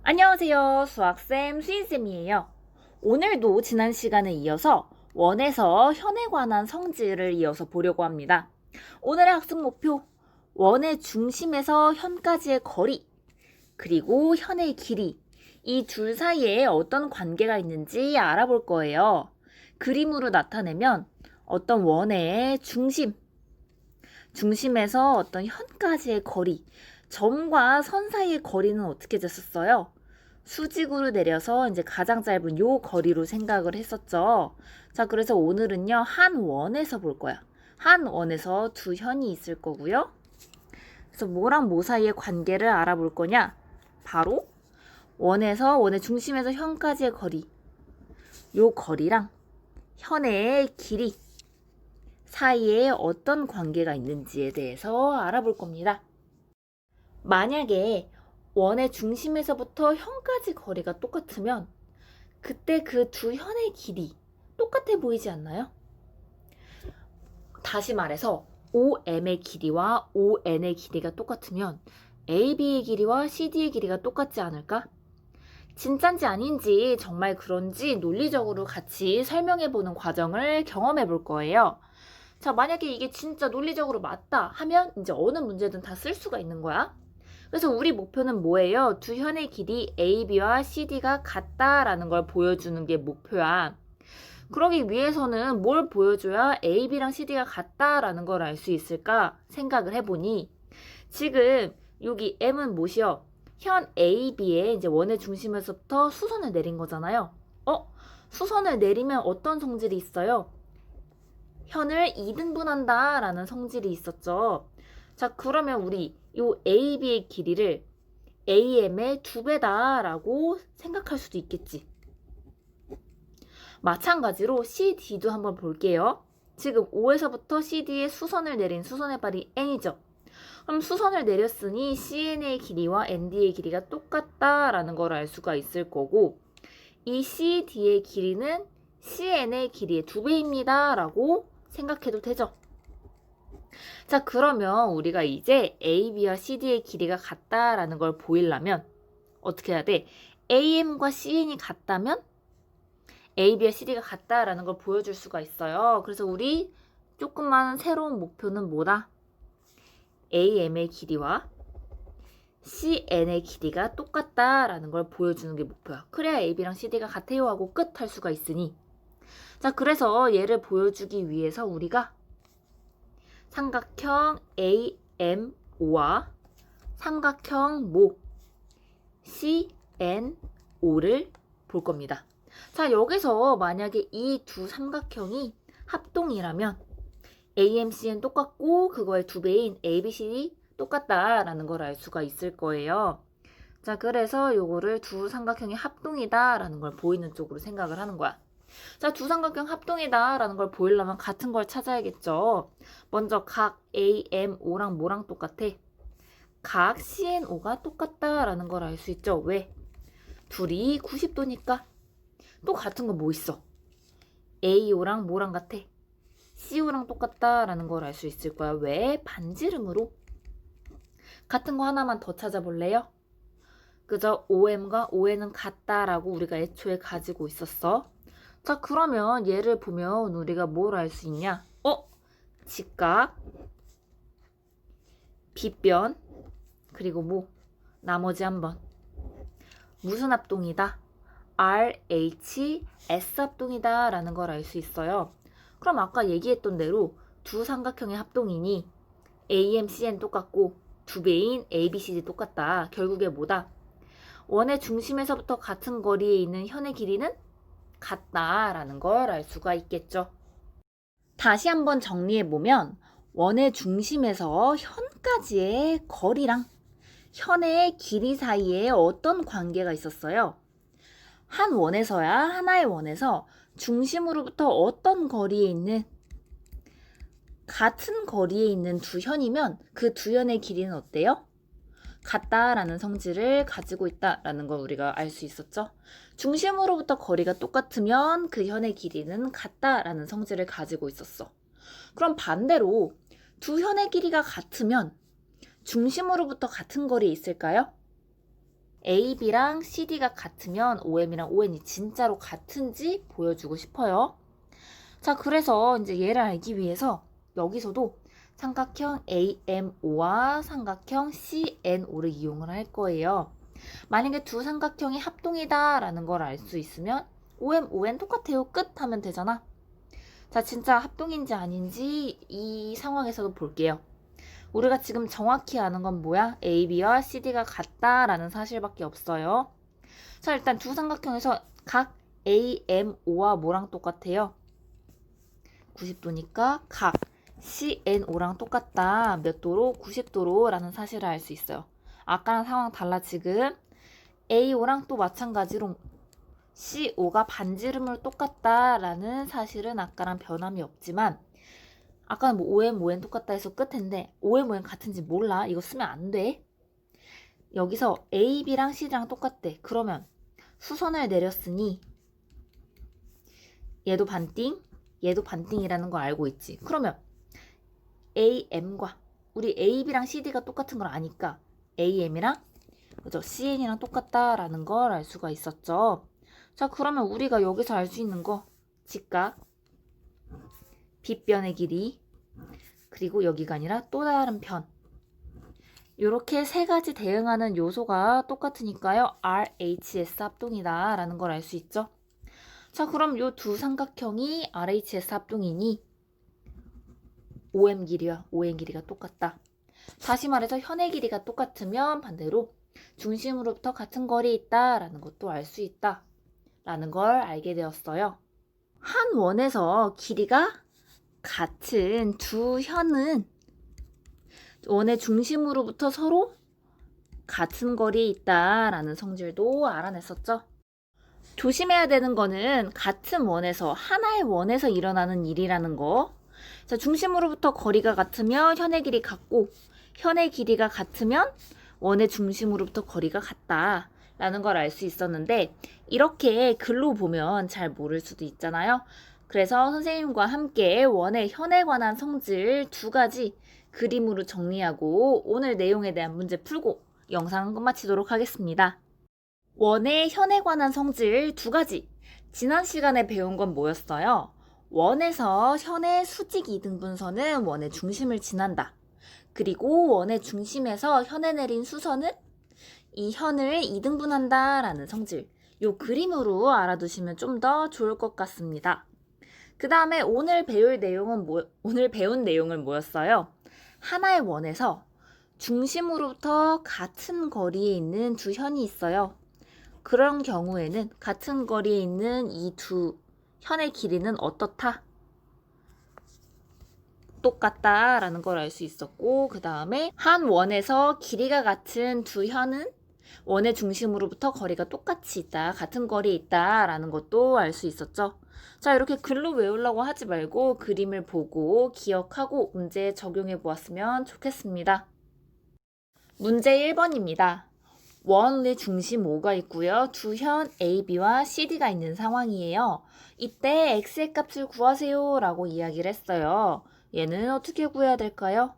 안녕하세요. 수학쌤 수인쌤이에요. 오늘도 지난 시간에 이어서 원에서 현에 관한 성질을 이어서 보려고 합니다. 오늘의 학습 목표, 원의 중심에서 현까지의 거리, 그리고 현의 길이, 이 둘 사이에 어떤 관계가 있는지 알아볼 거예요. 그림으로 나타내면 어떤 원의 중심에서 어떤 현까지의 거리, 점과 선 사이의 거리는 어떻게 됐었어요? 수직으로 내려서 이제 가장 짧은 요 거리로 생각을 했었죠. 자, 그래서 오늘은요, 한 원에서 볼 거야. 한 원에서 두 현이 있을 거고요. 그래서 뭐랑 뭐 사이의 관계를 알아볼 거냐? 바로 원의 중심에서 현까지의 거리. 요 거리랑 현의 길이 사이에 어떤 관계가 있는지에 대해서 알아볼 겁니다. 만약에 원의 중심에서부터 현까지 거리가 똑같으면 그때 그 두 현의 길이 똑같아 보이지 않나요? 다시 말해서 OM의 길이와 ON의 길이가 똑같으면 AB의 길이와 CD의 길이가 똑같지 않을까? 진짠지 아닌지 정말 그런지 논리적으로 같이 설명해보는 과정을 경험해볼 거예요. 자, 만약에 이게 진짜 논리적으로 맞다 하면 이제 어느 문제든 다 쓸 수가 있는 거야. 그래서 우리 목표는 뭐예요? 두 현의 길이 AB와 CD가 같다라는 걸 보여주는 게 목표야. 그러기 위해서는 뭘 보여줘야 AB랑 CD가 같다라는 걸 알 수 있을까 생각을 해보니 지금 여기 M은 뭐시여? 현 AB에 이제 원의 중심에서부터 수선을 내린 거잖아요. 수선을 내리면 어떤 성질이 있어요? 현을 2등분한다 라는 성질이 있었죠. 자, 그러면 우리 요 AB의 길이를 AM의 2배다 라고 생각할 수도 있겠지. 마찬가지로 CD도 한번 볼게요. 지금 O에서부터 CD에 수선을 내린 수선의 발이 N이죠. 그럼 수선을 내렸으니 CN의 길이와 ND의 길이가 똑같다라는 걸 알 수가 있을 거고 이 CD의 길이는 CN의 길이의 2배입니다 라고 생각해도 되죠. 자, 그러면 우리가 이제 AB와 CD의 길이가 같다라는 걸 보이려면 어떻게 해야 돼? AM과 CN이 같다면 AB와 CD가 같다라는 걸 보여줄 수가 있어요. 그래서 우리 조금만 새로운 목표는 뭐다? AM의 길이와 CN의 길이가 똑같다라는 걸 보여주는 게 목표야. 그래야 AB랑 CD가 같아요 하고 끝 할 수가 있으니. 자, 그래서 얘를 보여주기 위해서 우리가 삼각형 AMO와 삼각형 모 CNO를 볼 겁니다. 자, 여기서 만약에 이 두 삼각형이 합동이라면 AMCN 똑같고 그거의 2배인 ABCD 똑같다라는 걸 알 수가 있을 거예요. 자, 그래서 요거를 두 삼각형이 합동이다라는 걸 보이는 쪽으로 생각을 하는 거야. 자, 두 삼각형 합동이다라는 걸 보이려면 같은 걸 찾아야겠죠. 먼저 각 AMO랑 뭐랑 똑같아? 각 CNO가 똑같다라는 걸 알 수 있죠. 왜? 둘이 90도니까. 또 같은 거 뭐 있어? AO랑 뭐랑 같아? CO랑 똑같다라는 걸 알 수 있을 거야. 왜? 반지름으로. 같은 거 하나만 더 찾아볼래요? 그저 OM과 ON은 같다라고 우리가 애초에 가지고 있었어. 자, 그러면 얘를 보면 우리가 뭘 알 수 있냐? 직각, 빗변, 그리고 뭐? 나머지 한번. 무슨 합동이다? RHS 합동이다 라는 걸 알 수 있어요. 그럼 아까 얘기했던 대로 두 삼각형의 합동이니 AMCN 똑같고 2배인 ABCD 똑같다. 결국에 뭐다? 원의 중심에서부터 같은 거리에 있는 현의 길이는 같다라는 걸 알 수가 있겠죠. 다시 한번 정리해보면 원의 중심에서 현까지의 거리랑 현의 길이 사이에 어떤 관계가 있었어요? 한 원에서야 하나의 원에서 중심으로부터 어떤 거리에 있는 같은 거리에 있는 두 현이면 그 두 현의 길이는 어때요? 같다라는 성질을 가지고 있다라는 걸 우리가 알 수 있었죠. 중심으로부터 거리가 똑같으면 그 현의 길이는 같다라는 성질을 가지고 있었어. 그럼 반대로 두 현의 길이가 같으면 중심으로부터 같은 거리에 있을까요? AB랑 CD가 같으면 OM이랑 ON이 진짜로 같은지 보여주고 싶어요. 자, 그래서 이제 얘를 알기 위해서 여기서도 삼각형 AMO와 삼각형 CNO를 이용을 할 거예요. 만약에 두 삼각형이 합동이다 라는 걸 알 수 있으면 OM, ON 똑같아요. 끝 하면 되잖아. 자, 진짜 합동인지 아닌지 이 상황에서도 볼게요. 우리가 지금 정확히 아는 건 뭐야? AB와 CD가 같다라는 사실밖에 없어요. 자, 일단 두 삼각형에서 각 AMO와 뭐랑 똑같아요? 90도니까 각 CNO랑 똑같다. 몇 도로? 90도로 라는 사실을 알 수 있어요. 아까랑 상황 달라 지금. AO랑 또 마찬가지로 CO가 반지름으로 똑같다라는 사실은 아까랑 변함이 없지만 아까는 뭐 OM, ON 똑같다 해서 끝인데 OM, ON 같은지 몰라. 이거 쓰면 안 돼. 여기서 AB랑 CD랑 똑같대. 그러면 수선을 내렸으니 얘도 반띵, 얘도 반띵이라는 걸 알고 있지. 그러면 AM과 우리 AB랑 CD가 똑같은 걸 아니까 AM이랑 그죠? CN이랑 똑같다라는 걸 알 수가 있었죠. 자, 그러면 우리가 여기서 알 수 있는 거 직각, 빗변의 길이, 그리고 여기가 아니라 또 다른 편. 이렇게 세 가지 대응하는 요소가 똑같으니까요. RHS 합동이다 라는 걸 알 수 있죠. 자, 그럼 요 두 삼각형이 RHS 합동이니 OM 길이와 ON 길이가 똑같다. 다시 말해서 현의 길이가 똑같으면 반대로 중심으로부터 같은 거리에 있다 라는 것도 알 수 있다 라는 걸 알게 되었어요. 한 원에서 길이가 같은 두 현은 원의 중심으로부터 서로 같은 거리에 있다 라는 성질도 알아냈었죠. 조심해야 되는 거는 같은 원에서 하나의 원에서 일어나는 일이라는 거. 자, 중심으로부터 거리가 같으면 현의 길이 같고 현의 길이가 같으면 원의 중심으로부터 거리가 같다 라는 걸 알 수 있었는데 이렇게 글로 보면 잘 모를 수도 있잖아요. 그래서 선생님과 함께 원의 현에 관한 성질 두 가지 그림으로 정리하고 오늘 내용에 대한 문제 풀고 영상 끝마치도록 하겠습니다. 원의 현에 관한 성질 두 가지. 지난 시간에 배운 건 뭐였어요? 원에서 현의 수직 이등분선은 원의 중심을 지난다. 그리고 원의 중심에서 현에 내린 수선은 이 현을 이등분한다 라는 성질. 요 그림으로 알아두시면 좀 더 좋을 것 같습니다. 그 다음에 오늘 배운 내용은 뭐였어요? 하나의 원에서 중심으로부터 같은 거리에 있는 두 현이 있어요. 그런 경우에는 같은 거리에 있는 이 두 현의 길이는 어떻다? 똑같다라는 걸 알 수 있었고 그 다음에 한 원에서 길이가 같은 두 현은 원의 중심으로부터 거리가 똑같이 있다. 같은 거리에 있다라는 것도 알 수 있었죠. 자, 이렇게 글로 외우려고 하지 말고 그림을 보고 기억하고 문제에 적용해 보았으면 좋겠습니다. 문제 1번입니다. 원의 중심 O가 있고요. 두 현 AB와 CD가 있는 상황이에요. 이때 X의 값을 구하세요 라고 이야기를 했어요. 얘는 어떻게 구해야 될까요?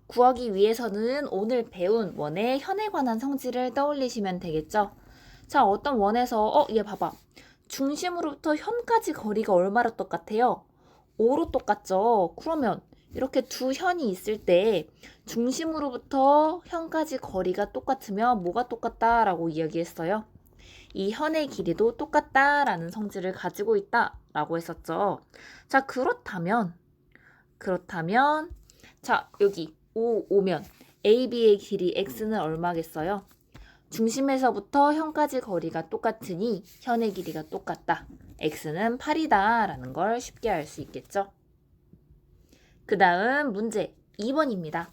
구하기 위해서는 오늘 배운 원의 현에 관한 성질을 떠올리시면 되겠죠. 자, 어떤 원에서 얘 봐봐. 중심으로부터 현까지 거리가 얼마로 똑같아요? 5로 똑같죠. 그러면 이렇게 두 현이 있을 때 중심으로부터 현까지 거리가 똑같으면 뭐가 똑같다라고 이야기했어요? 이 현의 길이도 똑같다라는 성질을 가지고 있다라고 했었죠. 자, 그렇다면 자, 여기 5면 AB의 길이 X는 얼마겠어요? 중심에서부터 현까지 거리가 똑같으니 현의 길이가 똑같다. X는 8이다 라는 걸 쉽게 알 수 있겠죠. 그 다음 문제 2번입니다.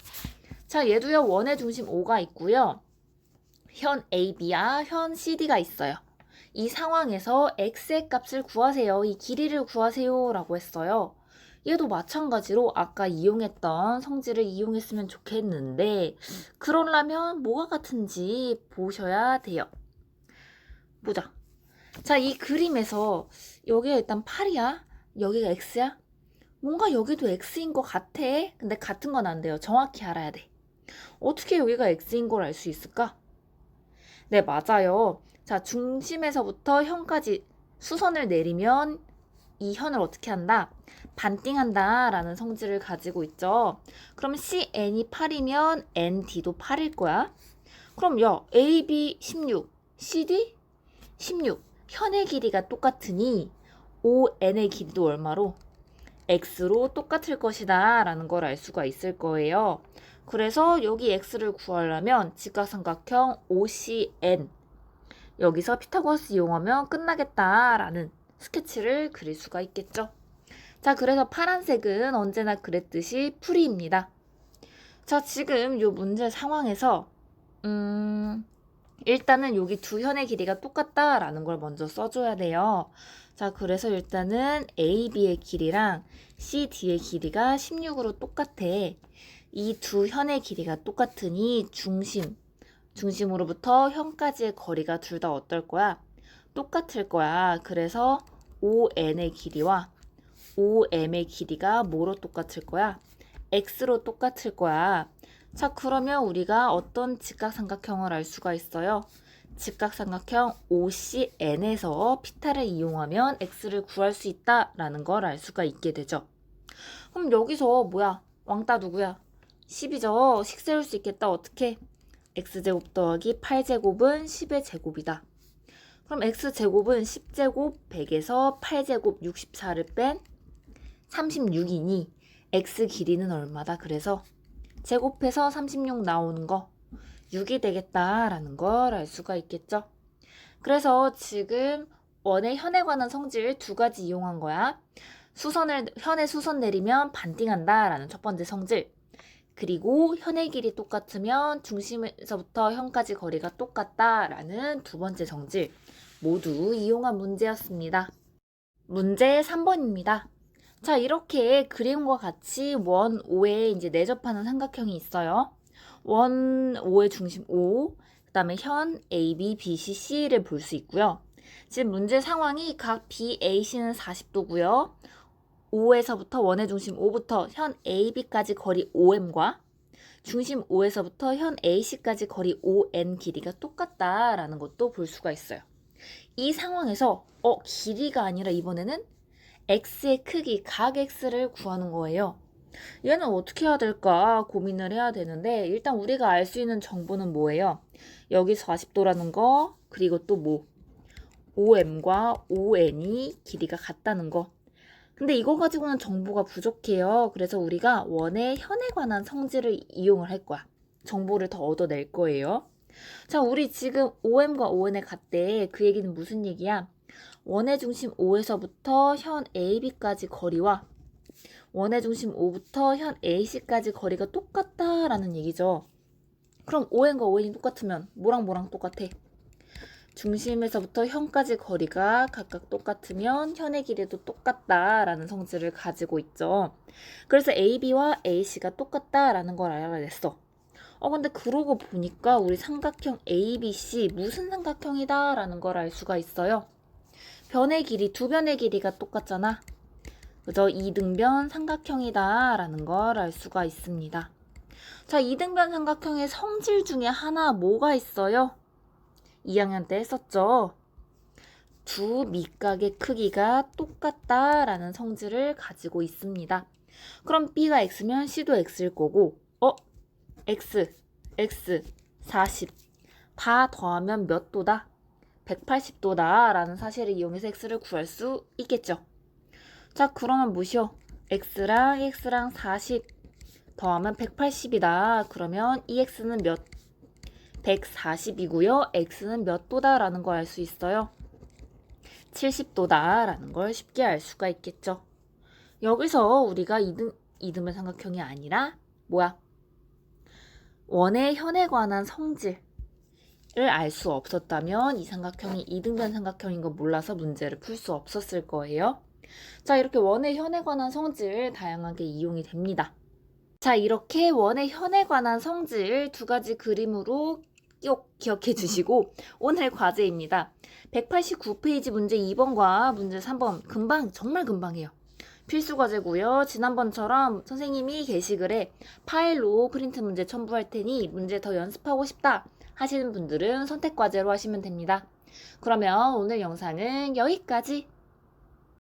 자, 얘도요 원의 중심 O가 있고요. 현 AB와 현 CD가 있어요. 이 상황에서 X의 값을 구하세요. 이 길이를 구하세요 라고 했어요. 얘도 마찬가지로 아까 이용했던 성질을 이용했으면 좋겠는데 그러려면 뭐가 같은지 보셔야 돼요. 보자. 자, 이 그림에서 여기가 일단 8이야. 여기가 X야. 뭔가 여기도 X인 것 같아. 근데 같은 건 안 돼요. 정확히 알아야 돼. 어떻게 여기가 X인 걸 알 수 있을까? 네, 맞아요. 자, 중심에서부터 현까지 수선을 내리면 이 현을 어떻게 한다? 반띵한다 라는 성질을 가지고 있죠. 그럼 CN이 8이면 ND도 8일 거야. 그럼 야, AB 16, CD 16. 현의 길이가 똑같으니 ON의 길이도 얼마로? X로 똑같을 것이다 라는 걸 알 수가 있을 거예요. 그래서 여기 X를 구하려면 직각삼각형 OCN 여기서 피타고라스 이용하면 끝나겠다 라는 스케치를 그릴 수가 있겠죠. 자, 그래서 파란색은 언제나 그랬듯이 풀이입니다. 자, 지금 이 문제 상황에서 일단은 여기 두 현의 길이가 똑같다라는 걸 먼저 써줘야 돼요. 자, 그래서 일단은 AB의 길이랑 CD의 길이가 16으로 똑같아. 이 두 현의 길이가 똑같으니 중심으로부터 현까지의 거리가 둘 다 어떨 거야? 똑같을 거야. 그래서 ON의 길이와 OM의 길이가 뭐로 똑같을 거야? X로 똑같을 거야. 자, 그러면 우리가 어떤 직각삼각형을 알 수가 있어요? 직각삼각형 OCN에서 피타를 이용하면 X를 구할 수 있다라는 걸 알 수가 있게 되죠. 그럼 여기서 뭐야? 왕따 누구야? 10이죠. 식 세울 수 있겠다. 어떻게? X제곱 더하기 8제곱은 10의 제곱이다. 그럼 X제곱은 10제곱 100에서 8제곱 64를 뺀 36이니 X 길이는 얼마다? 그래서 제곱해서 36 나오는 거 6이 되겠다라는 걸 알 수가 있겠죠. 그래서 지금 원의 현에 관한 성질 두 가지 이용한 거야. 현의 수선 내리면 반띵한다라는 첫 번째 성질. 그리고 현의 길이 똑같으면 중심에서부터 현까지 거리가 똑같다라는 두 번째 성질. 모두 이용한 문제였습니다. 문제 3번입니다. 자, 이렇게 그림과 같이 원 O에 이제 내접하는 삼각형이 있어요. 원 O의 중심 O, 그 다음에 현 A, B, B, C, C를 볼 수 있고요. 지금 문제 상황이 각 B, A, C는 40도고요. O에서부터 원의 중심 O부터 현 A, B까지 거리 OM과 중심 O에서부터 현 AC까지 거리 ON 길이가 똑같다라는 것도 볼 수가 있어요. 이 상황에서 길이가 아니라 이번에는 X의 크기, 각 X를 구하는 거예요. 얘는 어떻게 해야 될까 고민을 해야 되는데 일단 우리가 알 수 있는 정보는 뭐예요? 여기 40도라는 거, 그리고 또 뭐? OM과 ON이 길이가 같다는 거. 근데 이거 가지고는 정보가 부족해요. 그래서 우리가 원의 현에 관한 성질을 이용을 할 거야. 정보를 더 얻어낼 거예요. 자, 우리 지금 OM과 ON에 같대. 그 얘기는 무슨 얘기야? 원의 중심 O에서부터 현 AB까지 거리와 원의 중심 O부터 현 AC까지 거리가 똑같다라는 얘기죠. 그럼 ON과 ON이 똑같으면 뭐랑 똑같아? 중심에서부터 현까지 거리가 각각 똑같으면 현의 길이도 똑같다라는 성질을 가지고 있죠. 그래서 AB와 AC가 똑같다라는 걸 알아냈어. 근데 그러고 보니까 우리 삼각형 ABC 무슨 삼각형이다라는 걸 알 수가 있어요. 변의 길이, 두 변의 길이가 똑같잖아. 그죠? 이등변 삼각형이다 라는 걸 알 수가 있습니다. 자, 이등변 삼각형의 성질 중에 하나 뭐가 있어요? 2학년 때 했었죠. 두 밑각의 크기가 똑같다라는 성질을 가지고 있습니다. 그럼 B가 X면 C도 X일 거고 X, 40 다 더하면 몇 도다? 180도다 라는 사실을 이용해서 X를 구할 수 있겠죠. 자, 그러면 뭐시오? X랑 40 더하면 180이다. 그러면 이 X는 몇? 140이고요. X는 몇 도다 라는 걸 알 수 있어요. 70도다 라는 걸 쉽게 알 수가 있겠죠. 여기서 우리가 이등변 삼각형이 아니라 뭐야? 원의 현에 관한 성질을 알 수 없었다면 이 삼각형이 이등변 삼각형인 거 몰라서 문제를 풀 수 없었을 거예요. 자, 이렇게 원의 현에 관한 성질 다양하게 이용이 됩니다. 자, 이렇게 원의 현에 관한 성질 두 가지 그림으로 꼭 기억해 주시고 오늘 과제입니다. 189페이지 문제 2번과 문제 3번 정말 금방해요. 필수 과제고요. 지난번처럼 선생님이 게시글에 파일로 프린트 문제 첨부할 테니 문제 더 연습하고 싶다 하시는 분들은 선택 과제로 하시면 됩니다. 그러면 오늘 영상은 여기까지.